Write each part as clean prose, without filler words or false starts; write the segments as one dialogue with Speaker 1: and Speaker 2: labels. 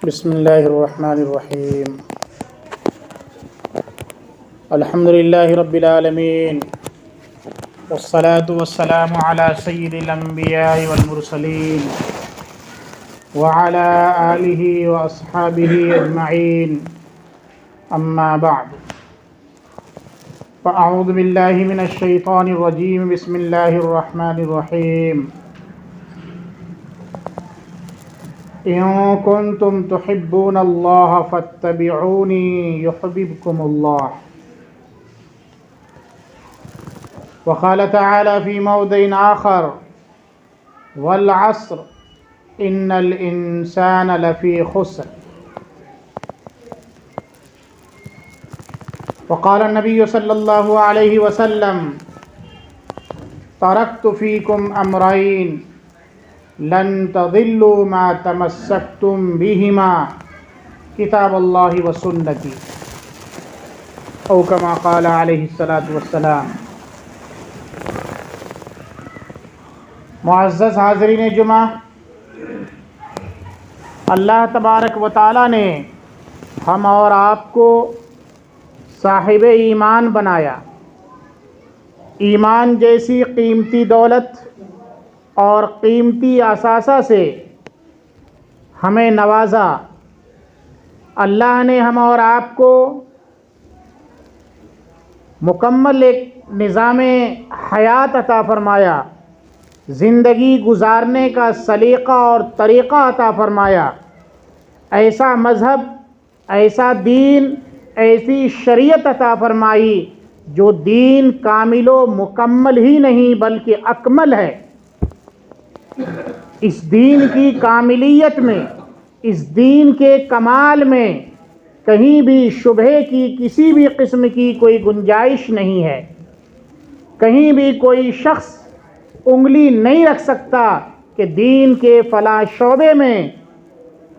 Speaker 1: بسم اللہ الرحمن الرحیم الحمد للہ رب العالمین والصلاة والسلام علی سید الانبیاء والمرسلین وعلی آلہ واصحابہ اجمعین اما بعد فاعوذ باللہ من الشیطان الرجیم بسم اللہ الرحمن الرحیم إن كنتم تحبون الله فاتبعوني يحببكم الله. وقال تعالى في موضع آخر والعصر إن الإنسان لفي خسر. وقال النبي صلى الله عليه وسلم تركت فيكم أمرين لن تضلوا ما تمسكتم بهما کتاب اللہ و سنتی او کما قال علیہ الصلاۃ والسلام. معزز حاضرین جمعہ، اللہ تبارک و تعالی نے ہم اور آپ کو صاحب ایمان بنایا. ایمان جیسی قیمتی دولت اور قیمتی اثاثہ سے ہمیں نوازا. اللہ نے ہم اور آپ کو مکمل ایک نظام حیات عطا فرمایا، زندگی گزارنے کا سلیقہ اور طریقہ عطا فرمایا. ایسا مذہب، ایسا دین، ایسی شریعت عطا فرمائی جو دین کامل و مکمل ہی نہیں بلکہ اکمل ہے. اس دین کی کاملیت میں، اس دین کے کمال میں کہیں بھی شبہے کی کسی بھی قسم کی کوئی گنجائش نہیں ہے. کہیں بھی کوئی شخص انگلی نہیں رکھ سکتا کہ دین کے فلاں شعبے میں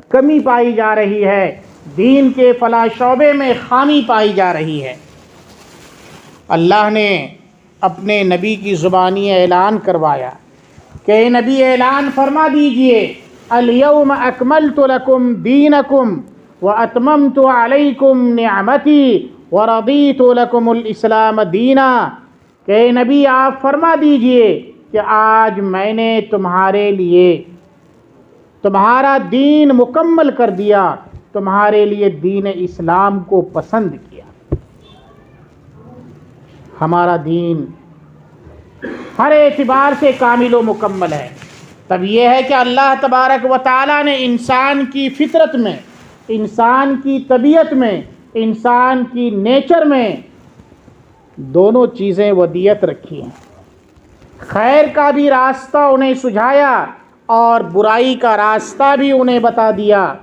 Speaker 1: کمی پائی جا رہی ہے، دین کے فلاں شعبے میں خامی پائی جا رہی ہے. اللہ نے اپنے نبی کی زبانی اعلان کروایا کہ نبی اعلان فرما دیجئے الیوم اکملت لکم دینکم واتممت علیکم نعمتی ورضیت لکم الاسلام دینا. کہ نبی آپ فرما دیجئے کہ آج میں نے تمہارے لیے تمہارا دین مکمل کر دیا، تمہارے لیے دین اسلام کو پسند کیا. ہمارا دین ہر اعتبار سے کامل و مکمل ہے. تب یہ ہے کہ اللہ تبارک و تعالیٰ نے انسان کی فطرت میں، انسان کی طبیعت میں، انسان کی نیچر میں دونوں چیزیں ودیت رکھی ہیں. خیر کا بھی راستہ انہیں سجھایا اور برائی کا راستہ بھی انہیں بتا دیا.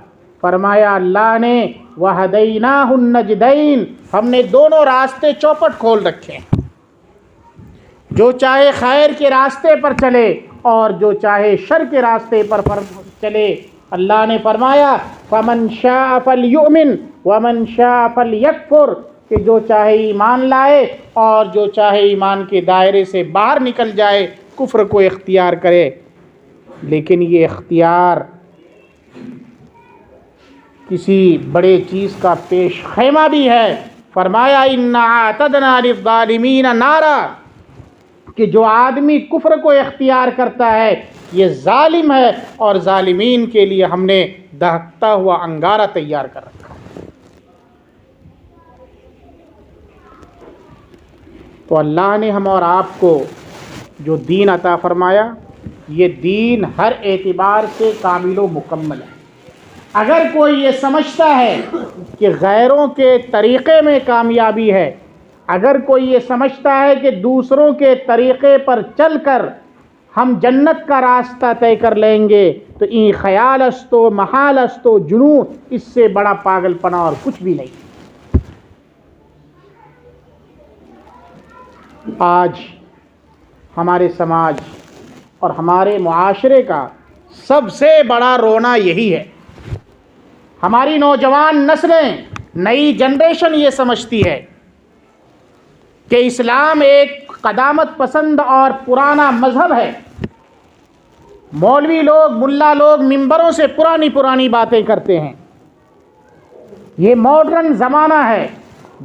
Speaker 1: فرمایا اللہ نے وَهَدَيْنَاهُ النَّجْدَيْنِ، ہم نے دونوں راستے چوپٹ کھول رکھے ہیں. جو چاہے خیر کے راستے پر چلے اور جو چاہے شر کے راستے پر چلے. اللہ نے فرمایا فَمَنْ شَاءَ فَلْيُؤْمِنْ وَمَنْ شَاءَ فَلْيَكْفُرْ، کہ جو چاہے ایمان لائے اور جو چاہے ایمان کے دائرے سے باہر نکل جائے، کفر کو اختیار کرے. لیکن یہ اختیار کسی بڑے چیز کا پیش خیمہ بھی ہے. فرمایا اِنَّا أَعْتَدْنَا لِلظَّالِمِينَ نَارًا، کہ جو آدمی کفر کو اختیار کرتا ہے یہ ظالم ہے، اور ظالمین کے لیے ہم نے دہکتا ہوا انگارہ تیار کر رکھا. تو اللہ نے ہم اور آپ کو جو دین عطا فرمایا، یہ دین ہر اعتبار سے کامل و مکمل ہے. اگر کوئی یہ سمجھتا ہے کہ غیروں کے طریقے میں کامیابی ہے، اگر کوئی یہ سمجھتا ہے کہ دوسروں کے طریقے پر چل کر ہم جنت کا راستہ طے کر لیں گے، تو این خیال است و محال است و جنون، اس سے بڑا پاگل پنا اور کچھ بھی نہیں. آج ہمارے سماج اور ہمارے معاشرے کا سب سے بڑا رونا یہی ہے. ہماری نوجوان نسلیں، نئی جنریشن یہ سمجھتی ہے کہ اسلام ایک قدامت پسند اور پرانا مذہب ہے. مولوی لوگ، ملا لوگ ممبروں سے پرانی باتیں کرتے ہیں. یہ ماڈرن زمانہ ہے،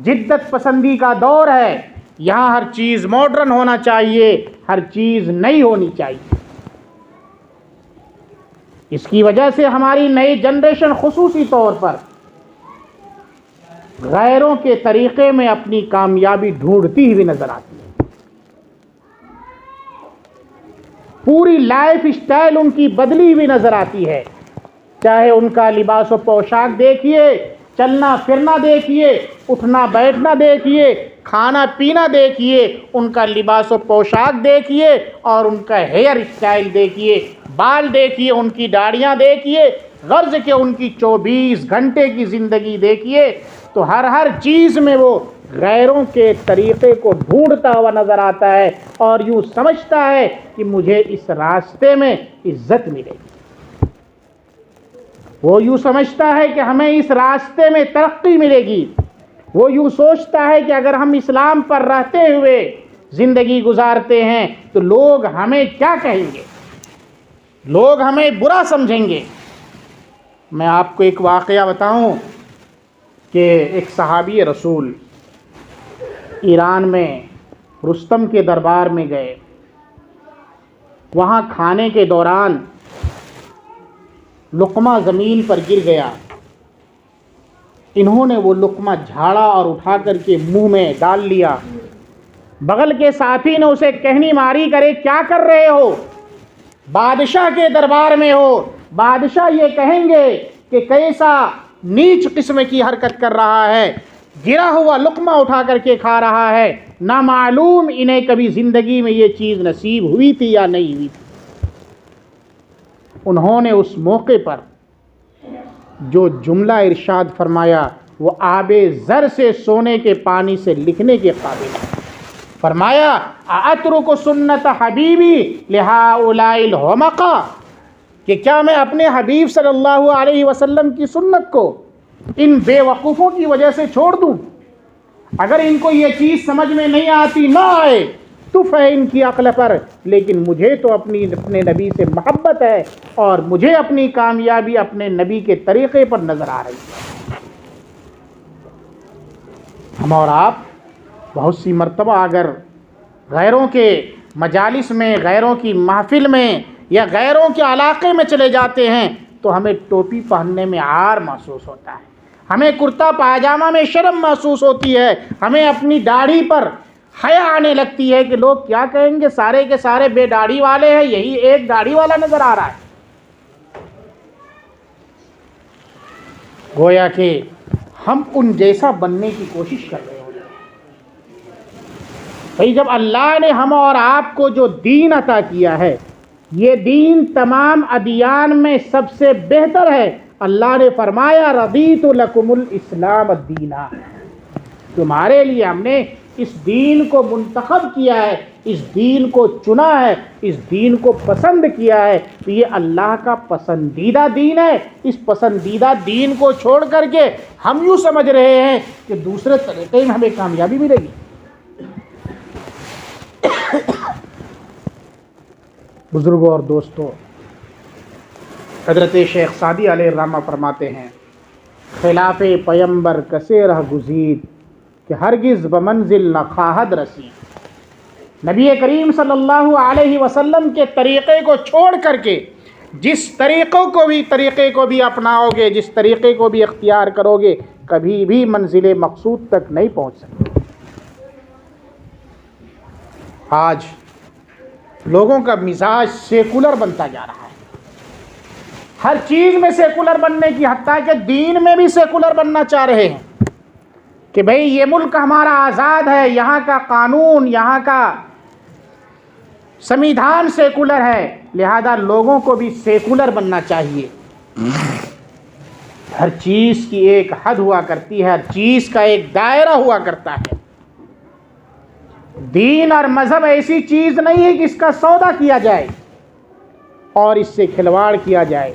Speaker 1: جدت پسندی کا دور ہے، یہاں ہر چیز ماڈرن ہونا چاہیے، ہر چیز نئی ہونی چاہیے۔ اس کی وجہ سے ہماری نئی جنریشن خصوصی طور پر غیروں کے طریقے میں اپنی کامیابی ڈھونڈتی ہوئی نظر آتی ہے۔ پوری لائف سٹائل ان کی بدلی ہوئی نظر آتی ہے، چاہے ان کا لباس و پوشاک دیکھیے، چلنا پھرنا دیکھیے، اٹھنا بیٹھنا دیکھیے، کھانا پینا دیکھیے، ان کا لباس و پوشاک دیکھیے اور ان کا ہیئر سٹائل دیکھیے، بال دیکھیے، ان کی داڑھیاں دیکھیے، غرض کہ ان کی 24 گھنٹے کی زندگی دیکھیے، تو ہر چیز میں وہ غیروں کے طریقے کو ڈھونڈتا ہوا نظر آتا ہے اور یوں سمجھتا ہے کہ مجھے اس راستے میں عزت ملے گی، وہ یوں سمجھتا ہے کہ ہمیں اس راستے میں ترقی ملے گی، وہ یوں سوچتا ہے کہ اگر ہم اسلام پر رہتے ہوئے زندگی گزارتے ہیں تو لوگ ہمیں کیا کہیں گے، لوگ ہمیں برا سمجھیں گے۔ میں آپ کو ایک واقعہ بتاؤں کہ ایک صحابی رسول ایران میں رستم کے دربار میں گئے، وہاں کھانے کے دوران لقمہ زمین پر گر گیا، انہوں نے وہ لقمہ جھاڑا اور اٹھا کر کے منہ میں ڈال لیا، بغل کے ساتھی نے اسے کہنی ماری، کرے کیا کر رہے ہو، بادشاہ کے دربار میں ہو، بادشاہ یہ کہیں گے کہ کیسا نیچ قسم کی حرکت کر رہا ہے، گرا ہوا لقمہ اٹھا کر کے کھا رہا ہے، نہ معلوم انہیں کبھی زندگی میں یہ چیز نصیب ہوئی تھی یا نہیں ہوئی تھی۔ انہوں نے اس موقع پر جو جملہ ارشاد فرمایا وہ آب زر سے سونے کے پانی سے لکھنے کے قابل ہے۔ فرمایا اَأَتْرُكُ سُنَّةَ حَبِيبِي لِهَٰؤُلَاءِ الْحُمَقَاءِ، کہ کیا میں اپنے حبیب صلی اللہ علیہ وسلم کی سنت کو ان بے وقوفوں کی وجہ سے چھوڑ دوں؟ اگر ان کو یہ چیز سمجھ میں نہیں آتی، نہ آئے، تف ہے ان کی عقل پر، لیکن مجھے تو اپنے نبی سے محبت ہے اور مجھے اپنی کامیابی اپنے نبی کے طریقے پر نظر آ رہی ہے۔ ہم اور آپ بہت سی مرتبہ اگر غیروں کے مجالس میں، غیروں کی محفل میں یا غیروں کے علاقے میں چلے جاتے ہیں تو ہمیں ٹوپی پہننے میں عار محسوس ہوتا ہے، ہمیں کرتا پاجامہ میں شرم محسوس ہوتی ہے، ہمیں اپنی داڑھی پر حیا آنے لگتی ہے کہ لوگ کیا کہیں گے، سارے کے سارے بے داڑھی والے ہیں، یہی ایک داڑھی والا نظر آ رہا ہے۔ گویا کہ ہم ان جیسا بننے کی کوشش کر رہے ہوتے ہیں۔ بھئی جب اللہ نے ہم اور آپ کو جو دین عطا کیا ہے، یہ دین تمام ادیان میں سب سے بہتر ہے۔ اللہ نے فرمایا رضیت لکم الاسلام دینا، تمہارے لیے ہم نے اس دین کو منتخب کیا ہے، اس دین کو چنا ہے، اس دین کو پسند کیا ہے، تو یہ اللہ کا پسندیدہ دین ہے۔ اس پسندیدہ دین کو چھوڑ کر کے ہم یوں سمجھ رہے ہیں کہ دوسرے طریقے میں ہمیں کامیابی ملے گی۔ بزرگوں اور دوستوں، حضرت شیخ سعدی علیہ الرحمہ فرماتے ہیں خلاف پیمبر کسے رہ گزید کہ ہرگز بمنزل نہ خواہد رسید۔ نبی کریم صلی اللہ علیہ وسلم کے طریقے کو چھوڑ کر کے جس طریقے کو بھی اپناؤ گے، جس طریقے کو بھی اختیار کرو گے، کبھی بھی منزل مقصود تک نہیں پہنچ سکتے۔ آج لوگوں کا مزاج سیکولر بنتا جا رہا ہے، ہر چیز میں سیکولر بننے کی، حتیٰ کہ دین میں بھی سیکولر بننا چاہ رہے ہیں کہ بھئی یہ ملک ہمارا آزاد ہے، یہاں کا قانون، یہاں کا سمویدھان سیکولر ہے، لہذا لوگوں کو بھی سیکولر بننا چاہیے۔ ہر چیز کی ایک حد ہوا کرتی ہے، ہر چیز کا ایک دائرہ ہوا کرتا ہے۔ دین اور مذہب ایسی چیز نہیں ہے کہ اس کا سودا کیا جائے اور اس سے کھلواڑ کیا جائے۔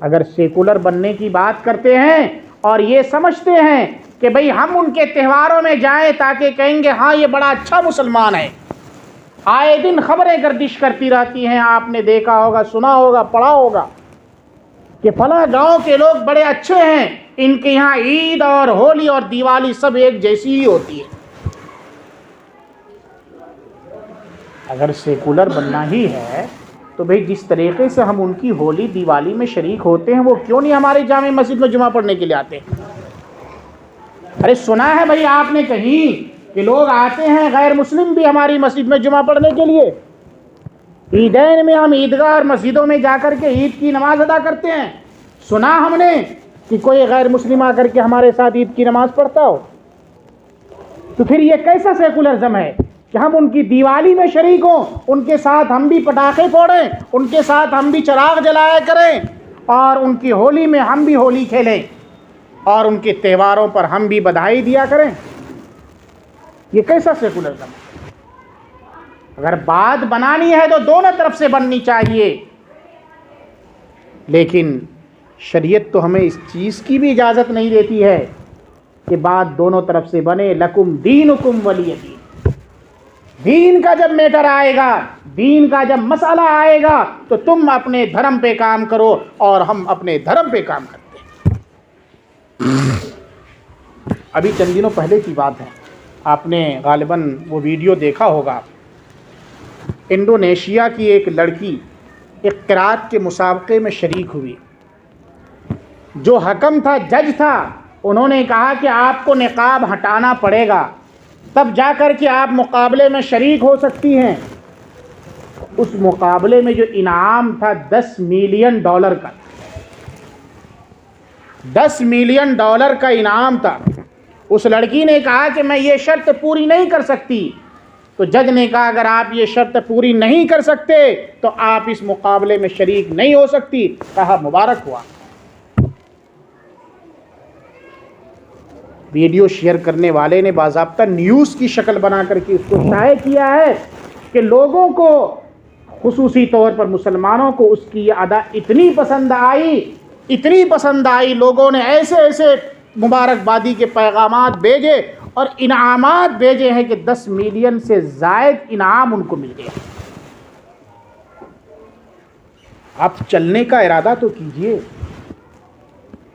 Speaker 1: اگر سیکولر بننے کی بات کرتے ہیں اور یہ سمجھتے ہیں کہ بھئی ہم ان کے تہواروں میں جائیں تاکہ کہیں گے ہاں یہ بڑا اچھا مسلمان ہے، آئے دن خبریں گردش کرتی رہتی ہیں، آپ نے دیکھا ہوگا، سنا ہوگا، پڑھا ہوگا کہ فلاں گاؤں کے لوگ بڑے اچھے ہیں، ان کے یہاں عید اور ہولی اور دیوالی سب ایک جیسی ہی ہوتی ہے۔ اگر سیکولر بننا ہی ہے تو بھئی جس طریقے سے ہم ان کی ہولی دیوالی میں شریک ہوتے ہیں، وہ کیوں نہیں ہماری جامع مسجد میں جمعہ پڑھنے کے لیے آتے ہیں؟ ارے سنا ہے بھئی آپ نے کہیں کہ لوگ آتے ہیں غیر مسلم بھی ہماری مسجد میں جمعہ پڑھنے کے لیے؟ عیدین میں ہم عیدگاہ اور مسجدوں میں جا کر کے عید کی نماز ادا کرتے ہیں، سنا ہم نے کہ کوئی غیر مسلم آ کر کے ہمارے ساتھ عید کی نماز پڑھتا ہو؟ تو پھر یہ کیسا سیکولرزم ہے کہ ہم ان کی دیوالی میں شریک ہوں، ان کے ساتھ ہم بھی پٹاخے پھوڑیں، ان کے ساتھ ہم بھی چراغ جلایا کریں، اور ان کی ہولی میں ہم بھی ہولی کھیلیں، اور ان کے تہواروں پر ہم بھی بدھائی دیا کریں؟ یہ کیسا سیکولرزم ہے؟ اگر بات بنانی ہے تو دونوں طرف سے بننی چاہیے، لیکن شریعت تو ہمیں اس چیز کی بھی اجازت نہیں دیتی ہے کہ بات دونوں طرف سے بنے۔ لکم دینکم ولی دین۔ دین کا جب میٹر آئے گا، دین کا جب مسئلہ آئے گا تو تم اپنے دھرم پہ کام کرو اور ہم اپنے دھرم پہ کام کرتے ہیں۔ ابھی چند دنوں پہلے کی بات ہے، آپ نے غالباً وہ ویڈیو دیکھا ہوگا، انڈونیشیا کی ایک لڑکی ایک قرات کے مسابقے میں شریک ہوئی۔ جو حکم تھا، جج تھا، انہوں نے کہا کہ آپ کو نقاب ہٹانا پڑے گا، تب جا کر کے آپ مقابلے میں شریک ہو سکتی ہیں۔ اس مقابلے میں جو انعام تھا $10 ملین کا، $10 ملین کا انعام تھا۔ اس لڑکی نے کہا کہ میں یہ شرط پوری نہیں کر سکتی، تو جج نے کہا اگر آپ یہ شرط پوری نہیں کر سکتے تو آپ اس مقابلے میں شریک نہیں ہو سکتی۔ کہا مبارک ہوا۔ ویڈیو شیئر کرنے والے نے باضابطہ نیوز کی شکل بنا کر کے اس کو شائع کیا ہے کہ لوگوں کو، خصوصی طور پر مسلمانوں کو، اس کی یہ ادا اتنی پسند آئی، لوگوں نے ایسے ایسے مبارکبادی کے پیغامات بھیجے اور انعامات بھیجے ہیں کہ 10 ملین سے زائد انعام ان کو مل گیا۔ آپ چلنے کا ارادہ تو کیجئے،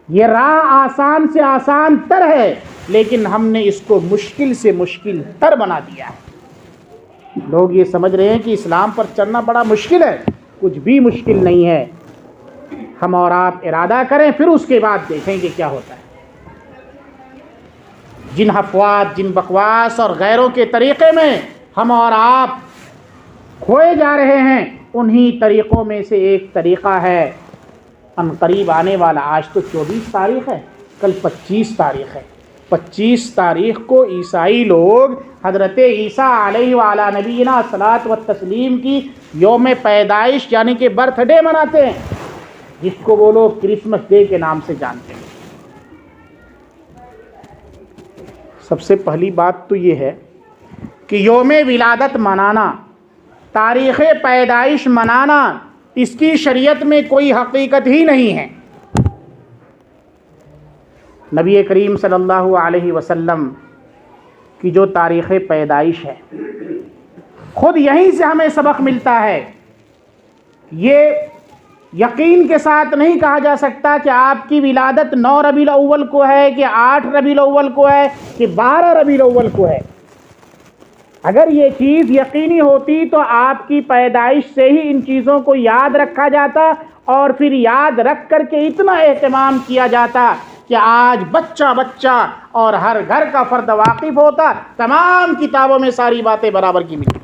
Speaker 1: یہ راہ آسان سے آسان تر ہے، لیکن ہم نے اس کو مشکل سے مشکل تر بنا دیا ہے۔ لوگ یہ سمجھ رہے ہیں کہ اسلام پر چلنا بڑا مشکل ہے، کچھ بھی مشکل نہیں ہے۔ ہم اور آپ ارادہ کریں، پھر اس کے بعد دیکھیں گے کیا ہوتا ہے۔ جن افواج، جن بکواس اور غیروں کے طریقے میں ہم اور آپ کھوئے جا رہے ہیں، انہی طریقوں میں سے ایک طریقہ ہے ان قریب آنے والا۔ آج تو 24 تاریخ ہے، کل 25 تاریخ ہے۔ 25 تاریخ کو عیسائی لوگ حضرت عیسیٰ علیہ وعلی نبینا الصلاۃ والتسلیم کی یوم پیدائش یعنی کہ برتھ ڈے مناتے ہیں، جس کو وہ لوگ کرسمس ڈے کے نام سے جانتے ہیں۔ سب سے پہلی بات تو یہ ہے کہ یوم ولادت منانا، تاریخ پیدائش منانا، اس کی شریعت میں کوئی حقیقت ہی نہیں ہے۔ نبی کریم صلی اللہ علیہ وسلم کی جو تاریخ پیدائش ہے، خود یہیں سے ہمیں سبق ملتا ہے۔ یہ یقین کے ساتھ نہیں کہا جا سکتا کہ آپ کی ولادت 9 ربیع الاول کو ہے کہ 8 ربیع الاول کو ہے کہ 12 ربیع الاول کو ہے۔ اگر یہ چیز یقینی ہوتی تو آپ کی پیدائش سے ہی ان چیزوں کو یاد رکھا جاتا، اور پھر یاد رکھ کر کے اتنا اہتمام کیا جاتا کہ آج بچہ بچہ اور ہر گھر کا فرد واقف ہوتا، تمام کتابوں میں ساری باتیں برابر کی ملتی۔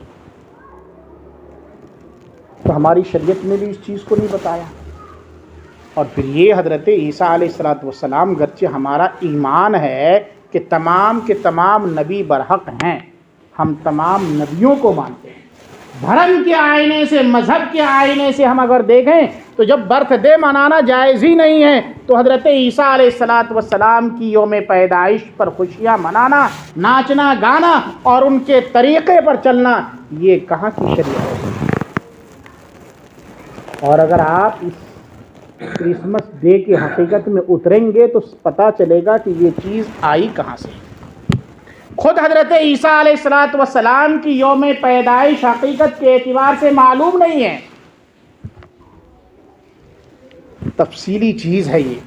Speaker 1: تو ہماری شریعت نے بھی اس چیز کو نہیں بتایا۔ اور پھر یہ حضرت عیسیٰ علیہ السلام، گرچہ ہمارا ایمان ہے کہ تمام کے تمام نبی برحق ہیں، ہم تمام نبیوں کو مانتے ہیں، دھرم کے آئینے سے، مذہب کے آئینے سے ہم اگر دیکھیں تو جب برتھ ڈے منانا جائز ہی نہیں ہے تو حضرت عیسیٰ علیہ السلام کی یوم پیدائش پر خوشیاں منانا، ناچنا گانا اور ان کے طریقے پر چلنا، یہ کہاں کی شریعت ہے؟ اور اگر آپ اس کرسمس ڈے کی حقیقت میں اتریں گے تو پتہ چلے گا کہ یہ چیز آئی کہاں سے۔ خود حضرت عیسیٰ علیہ السلام کی یوم پیدائش حقیقت کے اعتبار سے معلوم نہیں ہے۔ تفصیلی چیز ہے یہ.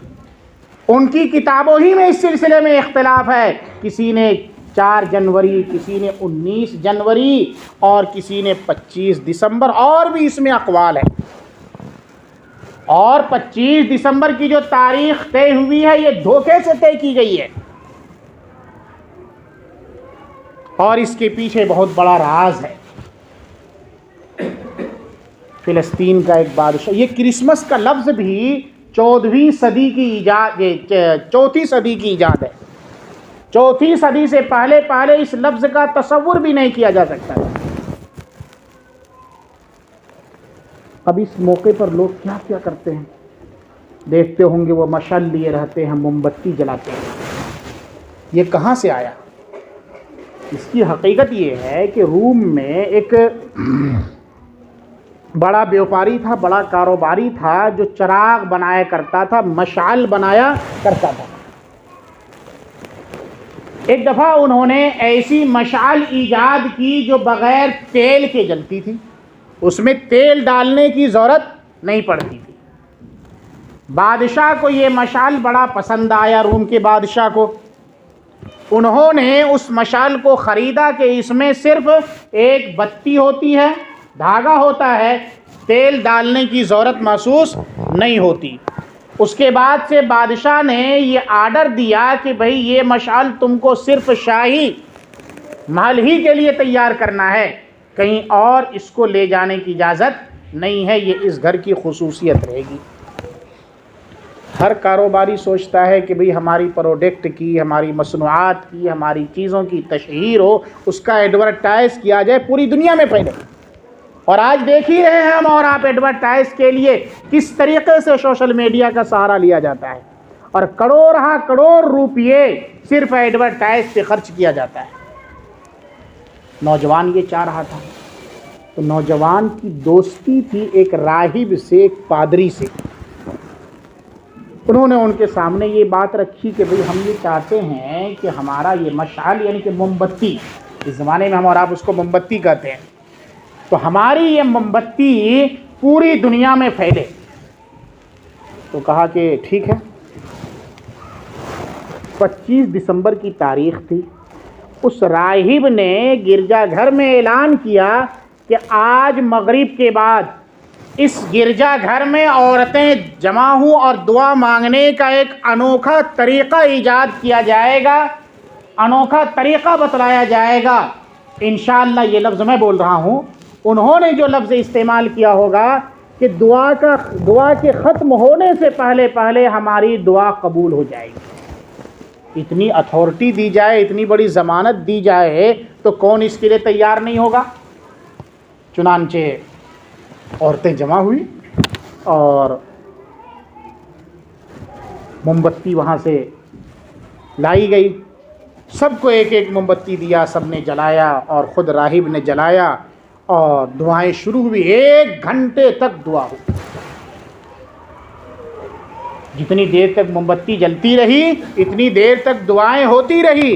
Speaker 1: ان کی کتابوں ہی میں اس سلسلے میں اختلاف ہے. کسی نے 4 جنوری، کسی نے 19 جنوری اور کسی نے 25 دسمبر، اور بھی اس میں اقوال ہیں. اور 25 دسمبر کی جو تاریخ طے ہوئی ہے یہ دھوکے سے طے کی گئی ہے، اور اس کے پیچھے بہت بڑا راز ہے. فلسطین کا ایک بادشاہ، یہ کرسمس کا لفظ بھی 14ویں صدی کی ایجاد، 4تھی صدی کی ایجاد ہے. 4تھی صدی سے پہلے اس لفظ کا تصور بھی نہیں کیا جا سکتا ہے. اب اس موقع پر لوگ کیا کیا کرتے ہیں دیکھتے ہوں گے. وہ مشعل لیے رہتے ہیں، موم بتی جلاتے ہیں. یہ کہاں سے آیا؟ اس کی حقیقت یہ ہے کہ روم میں ایک بڑا بیوپاری تھا، بڑا کاروباری تھا، جو چراغ بنایا کرتا تھا، مشعل بنایا کرتا تھا. ایک دفعہ انہوں نے ایسی مشعل ایجاد کی جو بغیر تیل کے جلتی تھی، اس میں تیل ڈالنے کی ضرورت نہیں پڑتی تھی. بادشاہ کو یہ مشعل بڑا پسند آیا، روم کے بادشاہ کو. انہوں نے اس مشعل کو خریدا کہ اس میں صرف ایک بتی ہوتی ہے، دھاگا ہوتا ہے، تیل ڈالنے کی ضرورت محسوس نہیں ہوتی. اس کے بعد سے بادشاہ نے یہ آرڈر دیا کہ بھئی یہ مشعل تم کو صرف شاہی محل ہی کے لیے تیار کرنا ہے، کہیں اور اس کو لے جانے کی اجازت نہیں ہے، یہ اس گھر کی خصوصیت رہے گی. ہر کاروباری سوچتا ہے کہ بھئی ہماری پروڈکٹ کی، ہماری مصنوعات کی، ہماری چیزوں کی تشہیر ہو، اس کا ایڈورٹائز کیا جائے، پوری دنیا میں پھیلے. اور آج دیکھ ہی رہے ہیں ہم اور آپ ایڈورٹائز کے لیے کس طریقے سے سوشل میڈیا کا سہارا لیا جاتا ہے، اور کروڑ روپیے صرف ایڈورٹائز پہ خرچ کیا جاتا ہے. نوجوان یہ چاہ رہا تھا، تو نوجوان کی دوستی تھی ایک راہب سے، ایک پادری سے. انہوں نے ان کے سامنے یہ بات رکھی کہ بھئی ہم یہ چاہتے ہیں کہ ہمارا یہ مشعل، یعنی کہ موم بتی، اس زمانے میں ہم اور آپ اس کو موم بتی کہتے ہیں، تو ہماری یہ موم بتی پوری دنیا میں پھیلے. تو کہا کہ ٹھیک ہے. 25 دسمبر کی تاریخ تھی. اس راہب نے گرجا گھر میں اعلان کیا کہ آج مغرب کے بعد اس گرجا گھر میں عورتیں جمع ہوں اور دعا مانگنے کا ایک انوکھا طریقہ ایجاد کیا جائے گا، انوکھا طریقہ بتلایا جائے گا. انشاءاللہ یہ لفظ میں بول رہا ہوں، انہوں نے جو لفظ استعمال کیا ہوگا کہ دعا کے ختم ہونے سے پہلے ہماری دعا قبول ہو جائے گی. اتنی اتھارٹی دی جائے، اتنی بڑی ضمانت دی جائے تو کون اس کے لیے تیار نہیں ہوگا. چنانچہ عورتیں جمع ہوئی اور موم بتی وہاں سے لائی گئی. سب کو ایک ایک موم بتی دیا، سب نے جلایا اور خود راہب نے جلایا اور دعائیں شروع ہوئی. 1 گھنٹے تک دعا ہوئی. جتنی دیر تک موم بتی جلتی رہی اتنی دیر تک دعائیں ہوتی رہی.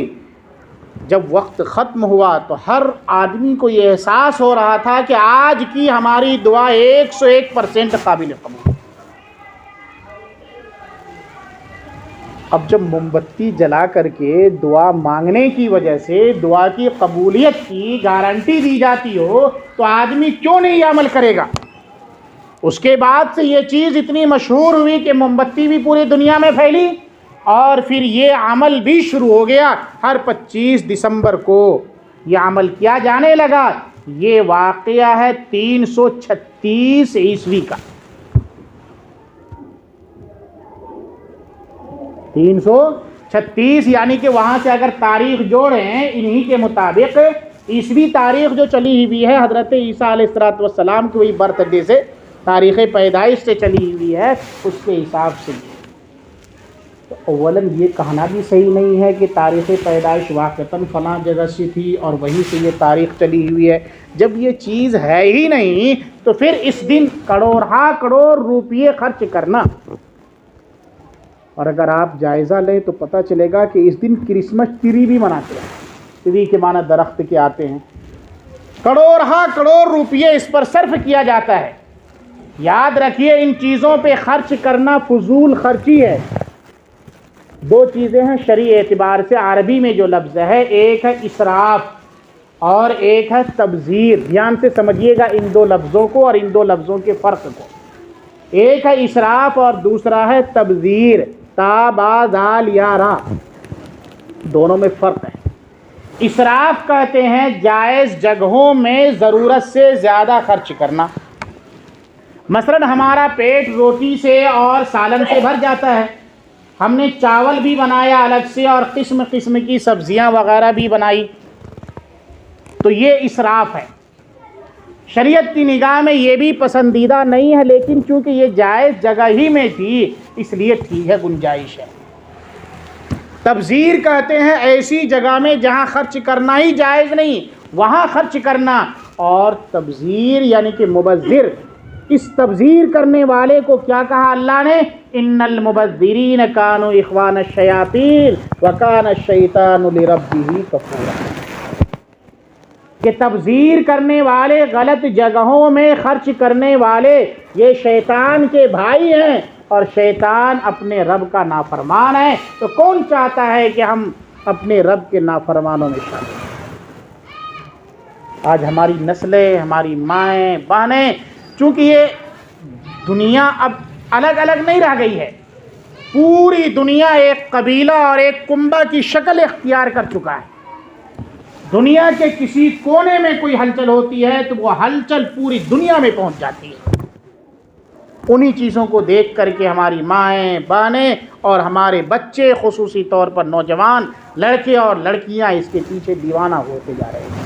Speaker 1: جب وقت ختم ہوا تو ہر آدمی کو یہ احساس ہو رہا تھا کہ آج کی ہماری دعا 101% قابل قبول. اب جب موم بتی جلا کر کے دعا مانگنے کی وجہ سے دعا کی قبولیت کی گارنٹی دی جاتی ہو تو آدمی کیوں نہیں یہ عمل کرے گا. اس کے بعد سے یہ چیز اتنی مشہور ہوئی کہ موم بتی بھی پوری دنیا میں پھیلی، اور پھر یہ عمل بھی شروع ہو گیا. ہر 25 دسمبر کو یہ عمل کیا جانے لگا. یہ واقعہ ہے 336 عیسوی کا. 336 یعنی کہ وہاں سے اگر تاریخ جوڑیں انہی کے مطابق عیسوی تاریخ جو چلی ہوئی ہے حضرت عیسیٰ علیہ السلام کی وہی برتھ ڈے سے، تاریخ پیدائش سے چلی ہوئی ہے، اس کے حساب سے. تو اولاً یہ کہنا بھی صحیح نہیں ہے کہ تاریخ پیدائش واقعتاً فلاں جگہ سے تھی اور وہیں سے یہ تاریخ چلی ہوئی ہے. جب یہ چیز ہے ہی نہیں تو پھر اس دن کروڑ روپیے خرچ کرنا. اور اگر آپ جائزہ لیں تو پتہ چلے گا کہ اس دن کرسمس ٹری بھی مناتے ہیں. ٹری کے معنی درخت کے آتے ہیں. کروڑ روپیے اس پر صرف کیا جاتا ہے. یاد رکھیے ان چیزوں پہ خرچ کرنا فضول خرچی ہے۔ دو چیزیں ہیں شرعی اعتبار سے عربی میں جو لفظ ہے، ایک ہے اسراف اور ایک ہے تبذیر۔ دھیان سے سمجھیے گا ان دو لفظوں کو اور ان دو لفظوں کے فرق کو۔ ایک ہے اسراف اور دوسرا ہے تبذیر، تا با ذال یا را، دونوں میں فرق ہے۔ اسراف کہتے ہیں جائز جگہوں میں ضرورت سے زیادہ خرچ کرنا۔ مثلا ہمارا پیٹ روٹی سے اور سالن سے بھر جاتا ہے، ہم نے چاول بھی بنایا الگ سے اور قسم قسم کی سبزیاں وغیرہ بھی بنائی، تو یہ اسراف ہے۔ شریعت کی نگاہ میں یہ بھی پسندیدہ نہیں ہے، لیکن چونکہ یہ جائز جگہ ہی میں تھی اس لیے ٹھیک ہے، گنجائش ہے۔ تبذیر کہتے ہیں ایسی جگہ میں جہاں خرچ کرنا ہی جائز نہیں وہاں خرچ کرنا، اور تبذیر یعنی کہ مبذر، اس تبذیر کرنے والے کو کیا کہا اللہ نے؟ ان المبذرین کانوا اخوان الشیاطین وکان الشیطان لربہ کفورا، کہ تبذیر کرنے والے، غلط جگہوں میں خرچ کرنے والے یہ شیطان کے بھائی ہیں اور شیطان اپنے رب کا نافرمان ہے۔ تو کون چاہتا ہے کہ ہم اپنے رب کے نافرمانوں میں شامل ہیں؟ آج ہماری نسلیں، ہماری مائیں بہنیں، چونکہ یہ دنیا اب الگ الگ نہیں رہ گئی ہے، پوری دنیا ایک قبیلہ اور ایک کنبہ کی شکل اختیار کر چکا ہے۔ دنیا کے کسی کونے میں کوئی ہلچل ہوتی ہے تو وہ ہلچل پوری دنیا میں پہنچ جاتی ہے۔ انہی چیزوں کو دیکھ کر کے ہماری مائیں بہنیں اور ہمارے بچے، خصوصی طور پر نوجوان لڑکے اور لڑکیاں اس کے پیچھے دیوانہ ہوتے جا رہے ہیں،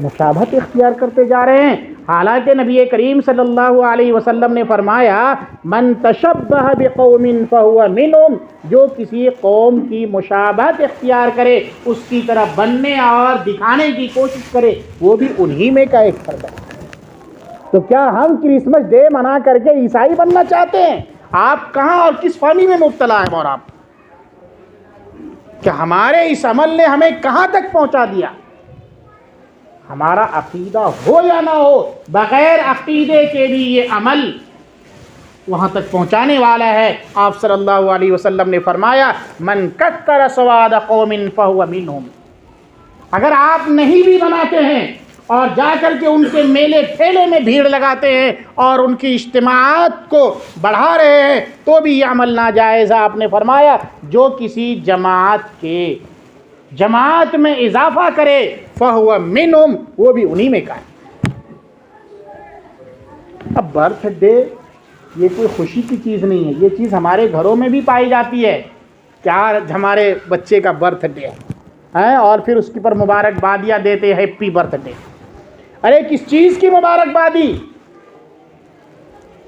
Speaker 1: مشابہت اختیار کرتے جا رہے ہیں۔ حالانکہ نبی کریم صلی اللہ علیہ وسلم نے فرمایا من تشبہ بقوم فہو منہم، جو کسی قوم کی مشابہت اختیار کرے، اس کی طرح بننے اور دکھانے کی کوشش کرے، وہ بھی انہی میں کا ایک فرد ہے۔ تو کیا ہم کرسمس ڈے منا کر کے عیسائی بننا چاہتے ہیں؟ آپ کہاں اور کس فہمی میں مبتلا ہیں؟ اور آپ کہ ہمارے اس عمل نے ہمیں کہاں تک پہنچا دیا؟ ہمارا عقیدہ ہو یا نہ ہو، بغیر عقیدے کے بھی یہ عمل وہاں تک پہنچانے والا ہے۔ آپ صلی اللہ علیہ وسلم نے فرمایا من کثر سواد قوم فہو منہم، اگر آپ نہیں بھی بناتے ہیں اور جا کر کے ان کے میلے ٹھیلے میں بھیڑ لگاتے ہیں اور ان کی اجتماعات کو بڑھا رہے ہیں تو بھی یہ عمل ناجائز ہے۔ آپ نے فرمایا جو کسی جماعت میں اضافہ کرے فہو منہم، وہ بھی انہی میں کا ہے۔ اب برتھ ڈے یہ کوئی خوشی کی چیز نہیں ہے، یہ چیز ہمارے گھروں میں بھی پائی جاتی ہے کہ آج ہمارے بچے کا برتھ ڈے ہے اور پھر اس کے پر مبارکبادیاں دیتے ہیں، ہیپی برتھ ڈے۔ ارے کس چیز کی مبارکبادی؟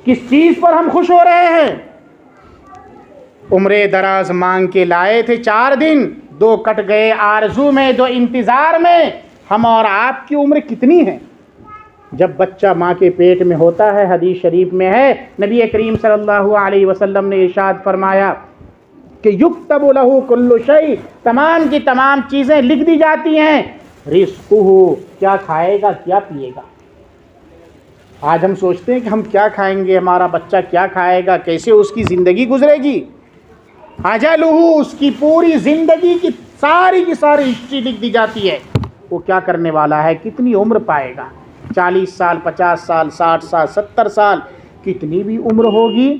Speaker 1: کس چیز پر ہم خوش ہو رہے ہیں؟ عمرے دراز مانگ کے لائے تھے 4 دن، 2 کٹ گئے آرزو میں، 2 انتظار میں۔ ہم اور آپ کی عمر کتنی ہے؟ جب بچہ ماں کے پیٹ میں ہوتا ہے، حدیث شریف میں ہے، نبی کریم صلی اللہ علیہ وسلم نے ارشاد فرمایا کہ یکتب لہ کل شیء، تمام کی تمام چیزیں لکھ دی جاتی ہیں، رزقہ، کیا کھائے گا کیا پیے گا۔ آج ہم سوچتے ہیں کہ ہم کیا کھائیں گے، ہمارا بچہ کیا کھائے گا، کیسے اس کی زندگی گزرے گی۔ اجلہ، اس کی پوری زندگی کی ساری ہسٹری لکھ دی جاتی ہے، وہ کیا کرنے والا ہے، کتنی عمر پائے گا، 40 سال، 50 سال، 60 سال، 70 سال، کتنی بھی عمر ہوگی۔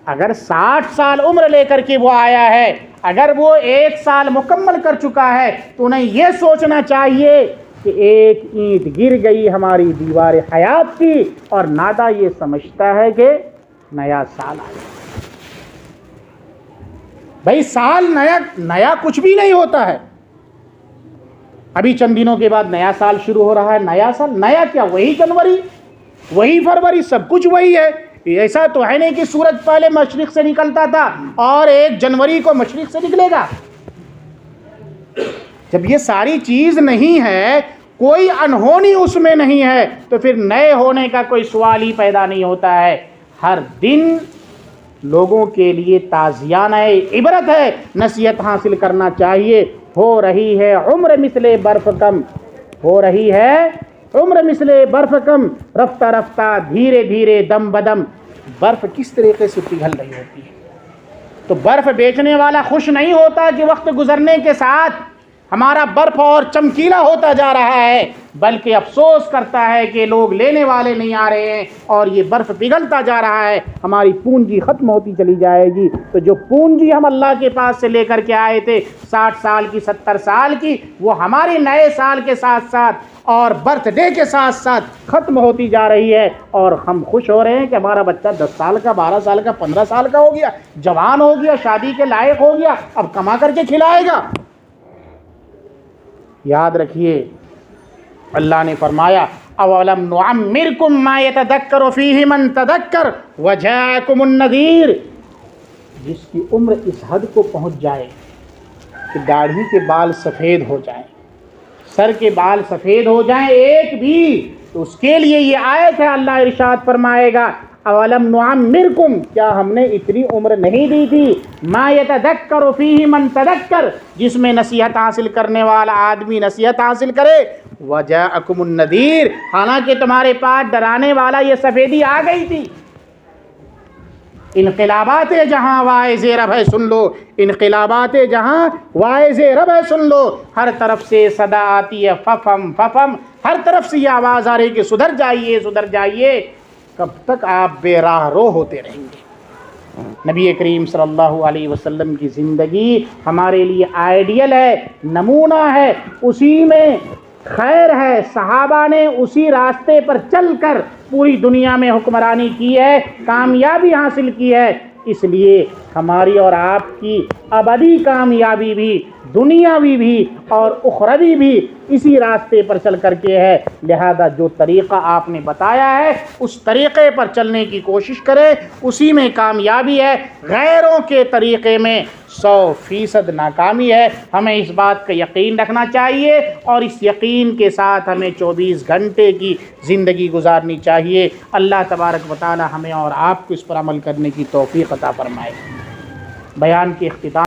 Speaker 1: اگر 60 سال عمر لے کر کے وہ آیا ہے، اگر وہ 1 سال مکمل کر چکا ہے تو انہیں یہ سوچنا چاہیے کہ ایک اینٹ گر گئی ہماری دیوار حیات کی، اور نادا یہ سمجھتا ہے کہ نیا سال آیا۔ بھائی سال نیا کچھ بھی نہیں ہوتا ہے، ابھی چند دنوں کے بعد نیا سال شروع ہو رہا ہے۔ نیا سال نیا کیا، وہی جنوری، وہی فروری، سب کچھ وہی ہے۔ ایسا تو ہے نہیں کہ سورج پہلے مشرق سے نکلتا تھا اور 1 جنوری کو مشرق سے نکلے گا۔ جب یہ ساری چیز نہیں ہے، کوئی انہونی اس میں نہیں ہے، تو پھر نئے ہونے کا کوئی سوال ہی پیدا نہیں ہوتا ہے۔ ہر دن لوگوں کے لیے تعزیانہ عبرت ہے، نصیحت حاصل کرنا چاہیے۔ ہو رہی ہے عمر مثل برف کم، ہو رہی ہے عمر مثل برف کم، رفتہ رفتہ دھیرے دھیرے دم بدم. برف کس طریقے سے پگھل رہی ہوتی ہے. تو برف بیچنے والا خوش نہیں ہوتا کہ وقت گزرنے کے ساتھ ہمارا برف اور چمکیلا ہوتا جا رہا ہے، بلکہ افسوس کرتا ہے کہ لوگ لینے والے نہیں آ رہے ہیں اور یہ برف پگھلتا جا رہا ہے، ہماری پونجی ختم ہوتی چلی جائے گی. تو جو پونجی ہم اللہ کے پاس سے لے کر کے آئے تھے 60 سال کی 70 سال کی، وہ ہمارے نئے سال کے ساتھ ساتھ اور برتھ ڈے کے ساتھ ساتھ ختم ہوتی جا رہی ہے. اور ہم خوش ہو رہے ہیں کہ ہمارا بچہ 10 سال کا، 12 سال کا، 15 سال کا ہو گیا، جوان ہو گیا، شادی کے لائق ہو گیا، اب کما کر کے کھلائے گا. یاد رکھیے اللہ نے فرمایا اولم نعمرکم ما یتذکر فیہ من تذکر وجاءکم النذیر. جس کی عمر اس حد کو پہنچ جائے کہ داڑھی کے بال سفید ہو جائیں، سر کے بال سفید ہو جائیں ایک بھی، تو اس کے لیے یہ آیت ہے. اللہ ارشاد فرمائے گا اولم نعمرکم، کیا ہم نے اتنی عمر نہیں دی تھی، ما یتذکر فیہ من تذکر، جس میں نصیحت حاصل کرنے والا آدمی نصیحت حاصل کرے، وجاءکم النذیر، حالانکہ تمہارے پاس ڈرانے والا یہ سفیدی آ گئی تھی. انقلابات جہاں واعظ رب ہے سن لو، انقلابات جہاں واعظ رب ہے سن لو. ہر طرف سے صدا آتی ہے ففم ففم، ہر طرف سے یہ آواز آ رہی کہ سدھر جائیے سدھر جائیے. کب تک آپ بے راہ رو ہوتے رہیں گے؟ نبی کریم صلی اللہ علیہ وسلم کی زندگی ہمارے لیے آئیڈیل ہے، نمونہ ہے، اسی میں خیر ہے. صحابہ نے اسی راستے پر چل کر پوری دنیا میں حکمرانی کی ہے، کامیابی حاصل کی ہے. اس لیے ہماری اور آپ کی ابدی کامیابی بھی، دنیاوی بھی اور اخروی بھی اسی راستے پر چل کر کے ہے. لہذا جو طریقہ آپ نے بتایا ہے اس طریقے پر چلنے کی کوشش کرے، اسی میں کامیابی ہے. غیروں کے طریقے میں 100% ناکامی ہے. ہمیں اس بات کا یقین رکھنا چاہیے اور اس یقین کے ساتھ ہمیں 24 گھنٹے کی زندگی گزارنی چاہیے. اللہ تبارک و تعالی ہمیں اور آپ کو اس پر عمل کرنے کی توفیق عطا فرمائے. بیان کے اختتام